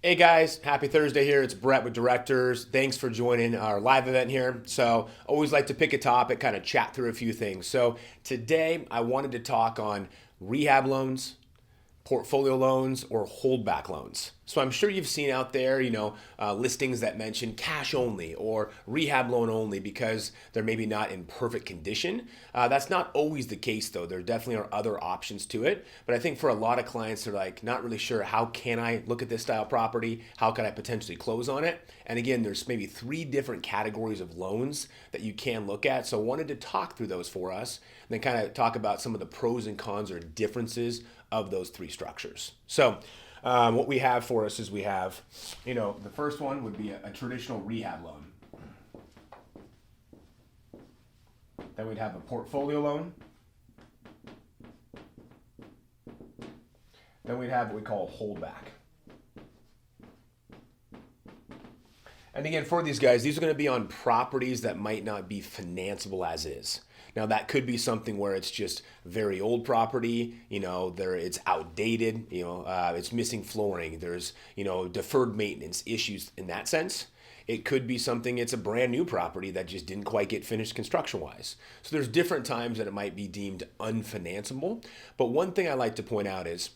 Hey guys, happy Thursday here. It's Brett with Directors. Thanks for joining our live event here. So, always like to pick a topic, kind of chat through a few things. So, today I wanted to talk on rehab loans, portfolio loans, or holdback loans. So I'm sure you've seen out there, listings that mention cash only or rehab loan only because they're maybe not in perfect condition. That's not always the case though. There definitely are other options to it. But I think for a lot of clients, they're like not really sure how can I look at this style property? How can I potentially close on it? And again, there's maybe three different categories of loans that you can look at. So I wanted to talk through those for us and then kind of talk about some of the pros and cons or differences of those three structures. So, what we have for us is we have, the first one would be a traditional rehab loan. Then we'd have a portfolio loan. Then we'd have what we call a holdback. And again, for these guys, these are going to be on properties that might not be financeable as is. Now that could be something where it's just very old property, it's outdated, it's missing flooring. There's, deferred maintenance issues in that sense. It could be something, it's a brand new property that just didn't quite get finished construction wise. So there's different times that it might be deemed unfinanceable. But one thing I like to point out is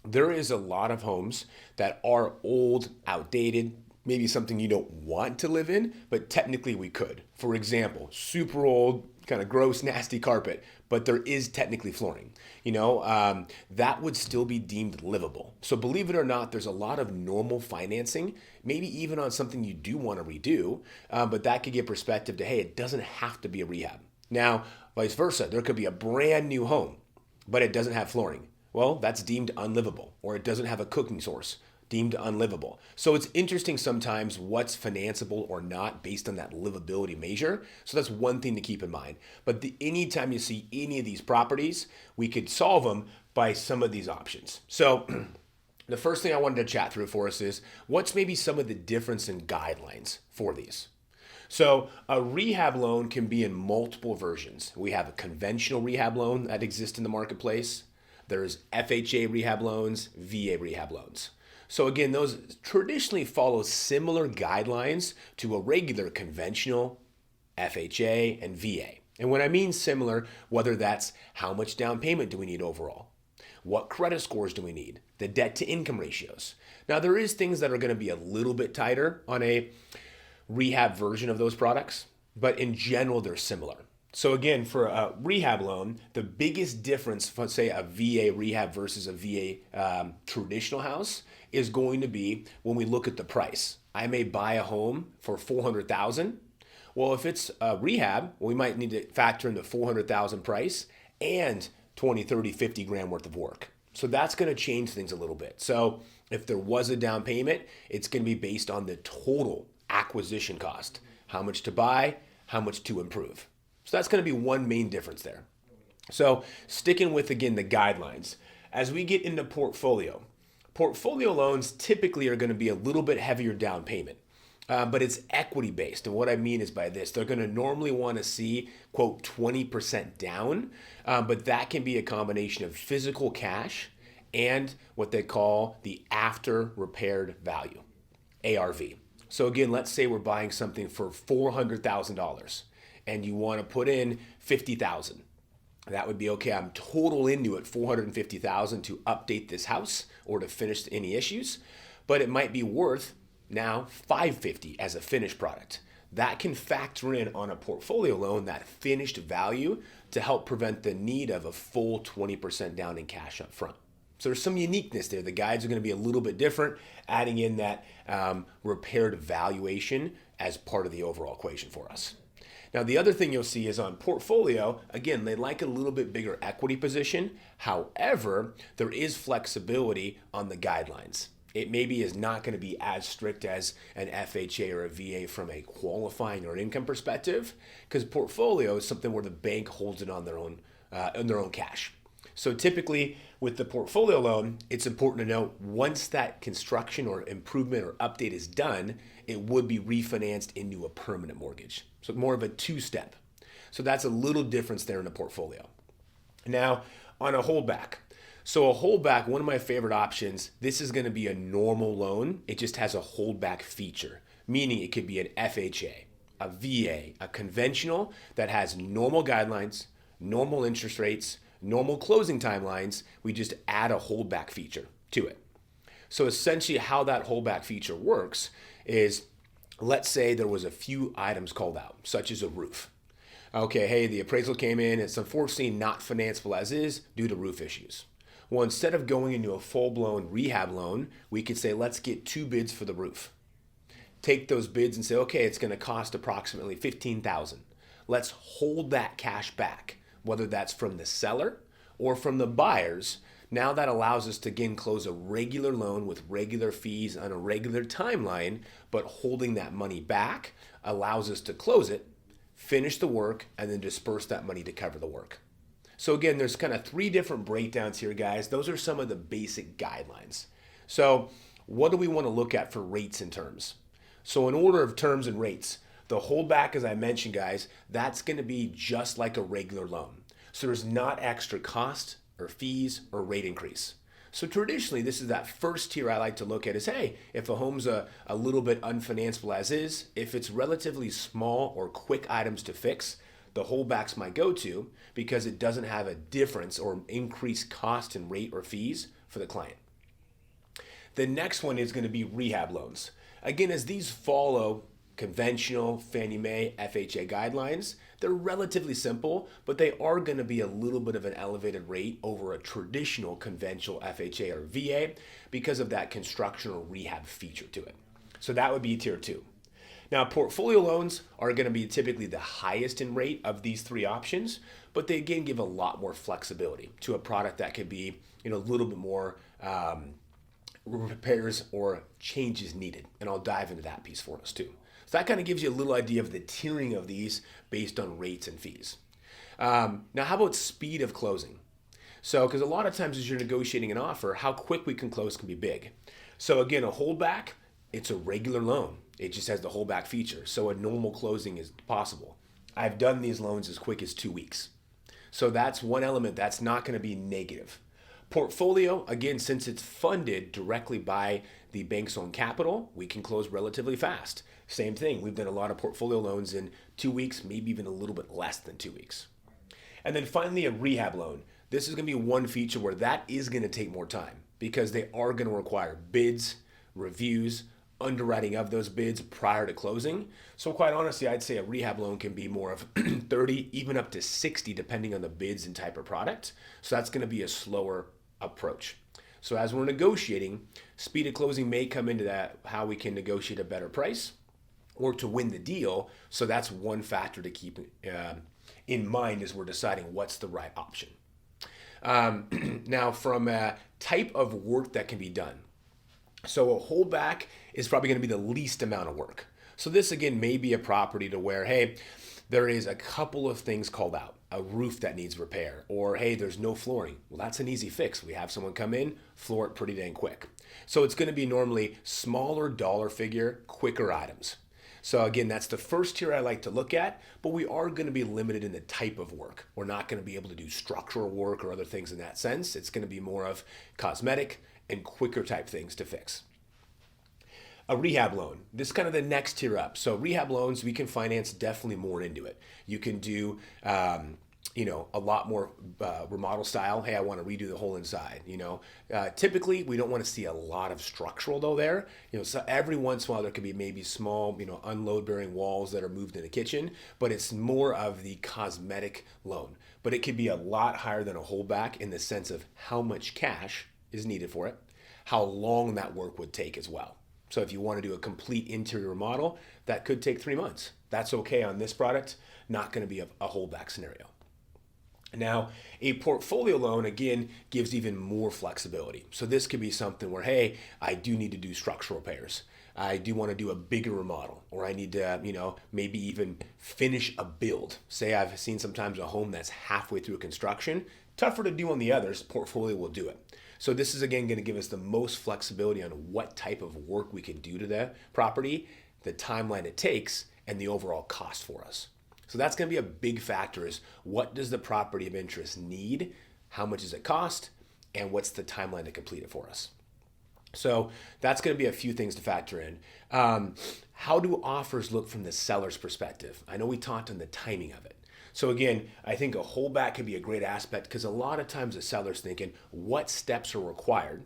there is a lot of homes that are old, outdated, maybe something you don't want to live in, but technically we could. For example, super old, kind of gross, nasty carpet, but there is technically flooring. That would still be deemed livable. So believe it or not, there's a lot of normal financing, maybe even on something you do want to redo, but that could give perspective to, hey, it doesn't have to be a rehab. Now, vice versa, there could be a brand new home, but it doesn't have flooring. Well, that's deemed unlivable, or it doesn't have a cooking source, deemed unlivable. So it's interesting sometimes what's financeable or not based on that livability measure. So that's one thing to keep in mind. But anytime you see any of these properties, we could solve them by some of these options. So the first thing I wanted to chat through for us is what's maybe some of the difference in guidelines for these. So a rehab loan can be in multiple versions. We have a conventional rehab loan that exists in the marketplace. There's FHA rehab loans, VA rehab loans. So again, those traditionally follow similar guidelines to a regular conventional FHA and VA. And when I mean similar, whether that's how much down payment do we need overall? What credit scores do we need? The debt to income ratios. Now there is things that are going to be a little bit tighter on a rehab version of those products, but in general they're similar. So again, for a rehab loan, the biggest difference for say a VA rehab versus a VA traditional house is going to be when we look at the price. I may buy a home for $400,000. Well, if it's a rehab, we might need to factor in the $400,000 price and 20, 30, 50 grand worth of work. So that's going to change things a little bit. So if there was a down payment, it's going to be based on the total acquisition cost. How much to buy, how much to improve. So that's going to be one main difference there. So sticking with, again, the guidelines. As we get into portfolio loans typically are going to be a little bit heavier down payment, but it's equity based. And what I mean is by this, they're going to normally want to see, quote, 20% down, but that can be a combination of physical cash and what they call the after repaired value, ARV. So again, let's say we're buying something for $400,000. And you want to put in 50,000. That would be okay. I'm total into it 450,000 to update this house or to finish any issues, but it might be worth now 550 as a finished product. That can factor in on a portfolio loan that finished value to help prevent the need of a full 20% down in cash up front. So there's some uniqueness there. The guides are going to be a little bit different, adding in that repaired valuation as part of the overall equation for us. Now, the other thing you'll see is on portfolio, again, they like a little bit bigger equity position. However, there is flexibility on the guidelines. It maybe is not going to be as strict as an FHA or a VA from a qualifying or income perspective, because portfolio is something where the bank holds it on their own cash. So typically with the portfolio loan, it's important to note once that construction or improvement or update is done, it would be refinanced into a permanent mortgage. So more of a two-step. So that's a little difference there in the portfolio. Now, on a holdback. So a holdback, one of my favorite options, this is going to be a normal loan. It just has a holdback feature, meaning it could be an FHA, a VA, a conventional that has normal guidelines, normal interest rates, normal closing timelines. We just add a holdback feature to it. So essentially how that holdback feature works is, let's say there was a few items called out, such as a roof. Okay, hey, the appraisal came in, it's unfortunately not financeable as is due to roof issues. Well, instead of going into a full-blown rehab loan, we could say, let's get 2 bids for the roof. Take those bids and say, okay, it's going to cost approximately $15,000. Let's hold that cash back, whether that's from the seller or from the buyers. Now that allows us to again close a regular loan with regular fees on a regular timeline, but holding that money back allows us to close it, finish the work, and then disperse that money to cover the work. So again, there's kind of 3 different breakdowns here, guys. Those are some of the basic guidelines. So what do we want to look at for rates and terms? So in order of terms and rates, the holdback, as I mentioned, guys, that's going to be just like a regular loan. So there's not extra cost or fees or rate increase. So traditionally, this is that first tier I like to look at is, hey, if a home's a little bit unfinanceable as is, if it's relatively small or quick items to fix, the holdback's my go-to because it doesn't have a difference or increased cost in rate or fees for the client. The next one is going to be rehab loans. Again, as these follow conventional Fannie Mae FHA guidelines, they're relatively simple, but they are going to be a little bit of an elevated rate over a traditional conventional FHA or VA because of that construction or rehab feature to it. So that would be tier 2. Now, portfolio loans are going to be typically the highest in rate of these 3 options, but they again give a lot more flexibility to a product that could be, a little bit more repairs or changes needed. And I'll dive into that piece for us too. So that kind of gives you a little idea of the tiering of these based on rates and fees. Now, how about speed of closing? So, because a lot of times as you're negotiating an offer, how quick we can close can be big. So again, a holdback, it's a regular loan. It just has the holdback feature. So a normal closing is possible. I've done these loans as quick as 2 weeks. So that's one element that's not going to be negative. Portfolio, again, since it's funded directly by the bank's own capital, we can close relatively fast. Same thing, we've done a lot of portfolio loans in 2 weeks, maybe even a little bit less than 2 weeks. And then finally, a rehab loan. This is going to be one feature where that is going to take more time because they are going to require bids, reviews, underwriting of those bids prior to closing. So quite honestly, I'd say a rehab loan can be more of 30, even up to 60, depending on the bids and type of product. So that's going to be a slower approach. So as we're negotiating, speed of closing may come into that, how we can negotiate a better price or to win the deal. So that's one factor to keep in mind as we're deciding what's the right option. Now, from a type of work that can be done. So a holdback is probably going to be the least amount of work. So this again may be a property to where, hey, there is a couple of things called out, a roof that needs repair, or hey, there's no flooring. Well, that's an easy fix. We have someone come in, floor it pretty dang quick. So it's going to be normally smaller dollar figure, quicker items. So again, that's the first tier I like to look at, but we are going to be limited in the type of work. We're not going to be able to do structural work or other things in that sense. It's going to be more of cosmetic and quicker type things to fix. A rehab loan, this is kind of the next tier up. So rehab loans, we can finance definitely more into it. You can do, a lot more remodel style. Hey, I want to redo the whole inside. Typically we don't want to see a lot of structural though there. So every once in a while there could be maybe small, unload bearing walls that are moved in the kitchen, but it's more of the cosmetic loan. But it could be a lot higher than a holdback in the sense of how much cash is needed for it, how long that work would take as well. So if you want to do a complete interior remodel, that could take 3 months. That's okay on this product, not going to be a holdback scenario. Now, a portfolio loan, again, gives even more flexibility. So this could be something where, hey, I do need to do structural repairs. I do want to do a bigger remodel, or I need to, maybe even finish a build. Say I've seen sometimes a home that's halfway through construction, tougher to do on the others, portfolio will do it. So this is again going to give us the most flexibility on what type of work we can do to the property, the timeline it takes, and the overall cost for us. So that's going to be a big factor is what does the property of interest need? How much does it cost? and what's the timeline to complete it for us. So that's going to be a few things to factor in. How do offers look from the seller's perspective? I know we talked on the timing of it. So again, I think a holdback could be a great aspect because a lot of times the seller's thinking, what steps are required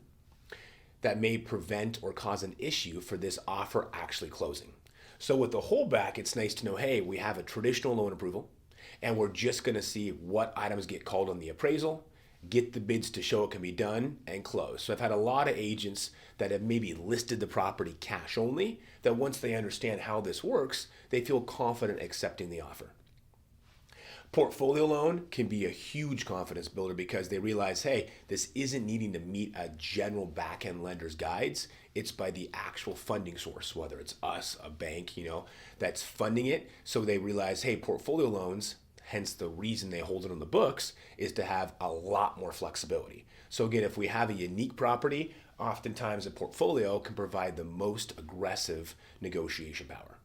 that may prevent or cause an issue for this offer actually closing? So with the holdback, it's nice to know, hey, we have a traditional loan approval and we're just going to see what items get called on the appraisal, get the bids to show it can be done, and close. So I've had a lot of agents that have maybe listed the property cash only, that once they understand how this works, they feel confident accepting the offer. Portfolio loan can be a huge confidence builder because they realize, hey, this isn't needing to meet a general back-end lender's guides. It's by the actual funding source, whether it's us, a bank, that's funding it. So they realize, hey, portfolio loans, hence the reason they hold it on the books, is to have a lot more flexibility. So again, if we have a unique property, oftentimes a portfolio can provide the most aggressive negotiation power.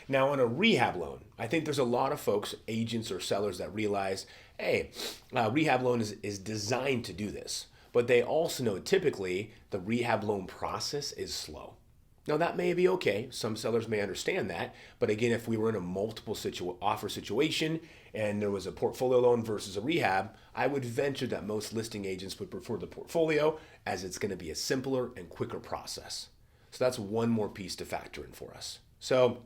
Now, on a rehab loan, I think there's a lot of folks, agents or sellers, that realize, hey, rehab loan is designed to do this. But they also know typically the rehab loan process is slow. Now, that may be okay. Some sellers may understand that. But again, if we were in a multiple offer situation and there was a portfolio loan versus a rehab, I would venture that most listing agents would prefer the portfolio, as it's going to be a simpler and quicker process. So that's one more piece to factor in for us. So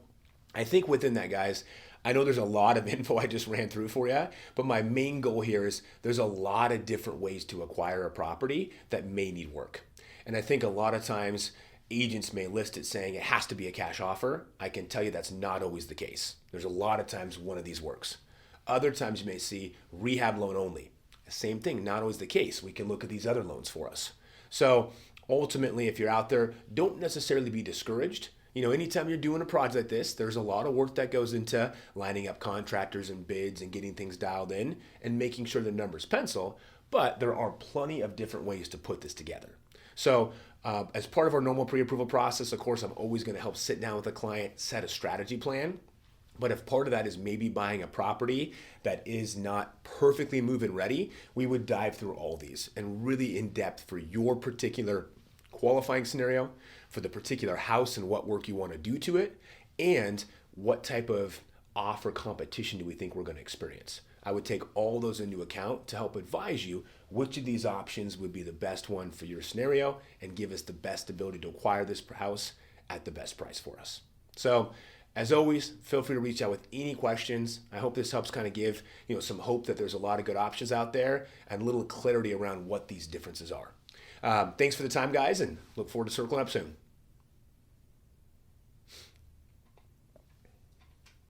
I think within that, guys, I know there's a lot of info I just ran through for you, but my main goal here is there's a lot of different ways to acquire a property that may need work. And I think a lot of times agents may list it saying it has to be a cash offer. I can tell you that's not always the case. There's a lot of times one of these works. Other times you may see rehab loan only. Same thing, not always the case. We can look at these other loans for us. So ultimately, if you're out there, don't necessarily be discouraged. Anytime you're doing a project like this, there's a lot of work that goes into lining up contractors and bids and getting things dialed in and making sure the numbers pencil, but there are plenty of different ways to put this together. So as part of our normal pre-approval process, of course, I'm always going to help sit down with a client, set a strategy plan. But if part of that is maybe buying a property that is not perfectly move-in ready, we would dive through all these and really in depth for your particular qualifying scenario, for the particular house and what work you want to do to it, and what type of offer competition do we think we're going to experience. I would take all those into account to help advise you which of these options would be the best one for your scenario and give us the best ability to acquire this house at the best price for us. So as always, feel free to reach out with any questions. I hope this helps kind of give some hope that there's a lot of good options out there and a little clarity around what these differences are. Thanks for the time, guys, and look forward to circling up soon.